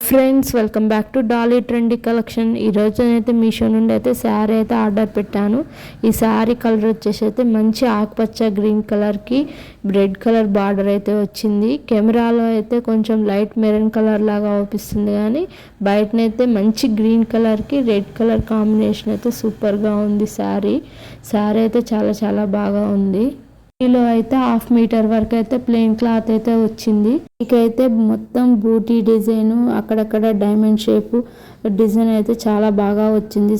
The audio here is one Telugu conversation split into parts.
Friends, welcome back to Dolly trendy collection. ఈరోజు అయితే మీషో నుండి అయితే శారీ అయితే ఆర్డర్ పెట్టాను. ఈ శారీ కలర్ వచ్చేసి అయితే మంచి ఆకుపచ్చ గ్రీన్ కలర్కి రెడ్ కలర్ బార్డర్ అయితే వచ్చింది. కెమెరాలో అయితే కొంచెం లైట్ మెరూన్ కలర్ లాగా అవుపిస్తుంది, కానీ బయటనైతే మంచి గ్రీన్ కలర్కి రెడ్ కలర్ కాంబినేషన్ అయితే సూపర్గా ఉంది. శారీ అయితే చాలా చాలా బాగా ఉంది. లో అయితే 1/2 మీటర్ వరకు అయితే ప్లెయిన్ క్లాత్ అయితే వచ్చింది. ఇకైతే మొత్తం బూటీ డిజైన్, అక్కడక్కడ డైమండ్ షేప్ డిజైన్ అయితే చాలా బాగా వచ్చింది.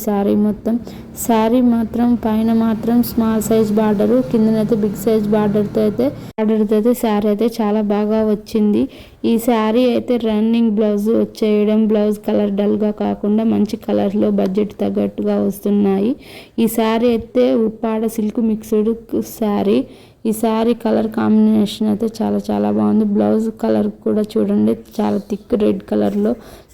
శారీ మాత్రం పైన మాత్రం స్మాల్ సైజ్ బార్డర్, కిందనైతే బిగ్ సైజ్ బార్డర్తో అయితే శారీ అయితే చాలా బాగా వచ్చింది. ఈ శారీ అయితే రన్నింగ్ బ్లౌజ్ వచ్చేయడం, బ్లౌజ్ కలర్ డల్గా కాకుండా మంచి కలర్లో బడ్జెట్ తగ్గట్టుగా వస్తున్నాయి. ఈ శారీ అయితే ఉప్పాడ సిల్క్ మిక్స్డ్ శారీ. ఈ శారీ కలర్ కాంబినేషన్ అయితే చాలా చాలా బాగుంది. బ్లౌజ్ కలర్ కూడా చూడండి, చాలా థిక్ రెడ్ కలర్లో,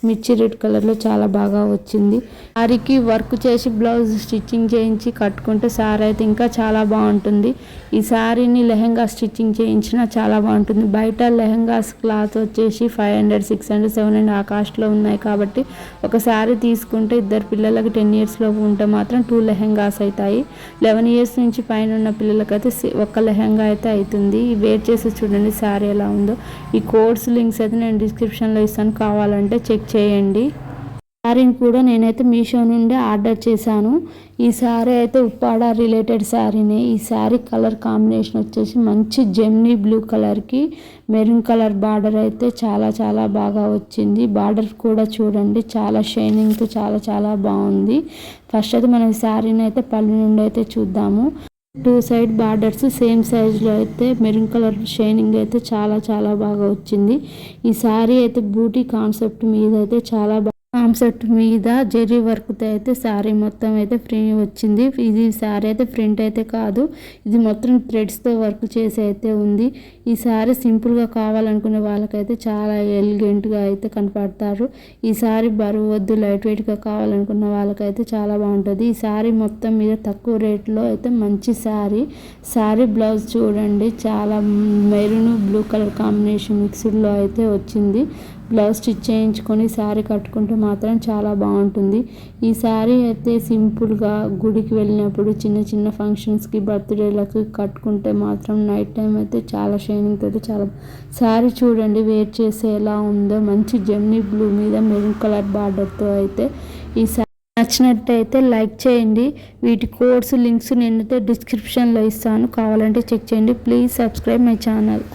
మిర్చి రెడ్ కలర్లో చాలా బాగా వచ్చింది. శారీకి వర్క్ చేసి బ్లౌజ్ స్టిచ్చింగ్ చేయించి కట్టుకుంటే శారీ అయితే ఇంకా చాలా బాగుంటుంది. ఈ శారీని లెహెంగా స్టిచ్చింగ్ చేయించినా చాలా బాగుంటుంది. బయట లెహెంగాస్ క్లాత్ వచ్చేసి 500, 600, 700 ఆ కాస్ట్లో ఉన్నాయి. కాబట్టి ఒక శారీ తీసుకుంటే ఇద్దరు పిల్లలకి 10 years లోపు ఉంటే మాత్రం 2 లెహెంగాస్ అవుతాయి. 11 years నుంచి పైన ఉన్న పిల్లలకైతే ఒక లెహెంగా అయితే అవుతుంది. వేర్ చేసి చూడండి శారీ ఎలా ఉందో. ఈ కోడ్స్ లింక్స్ అయితే నేను డిస్క్రిప్షన్లో ఇస్తాను, కావాలంటే చెక్ చేయండి. శారీని కూడా నేనైతే మీషో నుండి ఆర్డర్ చేశాను. ఈ శారీ అయితే ఉప్పాడ రిలేటెడ్ శారీనే. ఈ శారీ కలర్ కాంబినేషన్ వచ్చేసి మంచి జెమ్నీ బ్లూ కలర్కి మెరూన్ కలర్ బార్డర్ అయితే చాలా చాలా బాగా వచ్చింది. బార్డర్ కూడా చూడండి, చాలా షైనింగ్తో చాలా చాలా బాగుంది. ఫస్ట్ అయితే మనం శారీని అయితే పళ్ళు నుండి అయితే చూద్దాము. 2 సైడ్ బార్డర్స్ సేమ్ సైజ్లో అయితే మెరూన్ కలర్ షైనింగ్ అయితే చాలా చాలా బాగా వచ్చింది. ఈ శారీ అయితే బ్యూటీ కాన్సెప్ట్ మీద అయితే కాన్సెప్ట్ మీద జెరీ వర్క్తో అయితే శారీ మొత్తం అయితే ఫ్రీ వచ్చింది. ఇది శారీ అయితే ప్రింట్ అయితే కాదు, ఇది మొత్తం థ్రెడ్స్తో వర్క్ చేసి అయితే ఉంది. ఈ శారీ సింపుల్గా కావాలనుకునే వాళ్ళకైతే చాలా ఎలిగెంట్గా అయితే కనపడతారు. ఈ శారీ బరువు వద్దు, లైట్ వెయిట్గా కావాలనుకున్న వాళ్ళకైతే చాలా బాగుంటుంది. ఈ శారీ మొత్తం మీద తక్కువ రేట్లో అయితే మంచి శారీ బ్లౌజ్ చూడండి, చాలా మెరూన్ బ్లూ కలర్ కాంబినేషన్ మిక్స్డ్లో అయితే వచ్చింది. బ్లౌజ్ స్టిచ్ చేయించుకొని శారీ కట్టుకుంటే మాత్రం చాలా బాగుంటుంది. ఈ శారీ అయితే సింపుల్గా గుడికి వెళ్ళినప్పుడు, చిన్న చిన్న ఫంక్షన్స్కి, బర్త్డేలకు కట్టుకుంటే మాత్రం నైట్ టైం అయితే చాలా షైనింగ్తో అయితే చాలా. శారీ చూడండి వేర్ చేసే ఎలా ఉందో, మంచి జెమ్నీ బ్లూ మీద మెరూన్ కలర్ బార్డర్తో అయితే. ఈ శారీ నచ్చినట్టయితే లైక్ చేయండి. వీటి కోడ్స్ లింక్స్ నేనైతే డిస్క్రిప్షన్లో ఇస్తాను, కావాలంటే చెక్ చేయండి. Please subscribe my channel.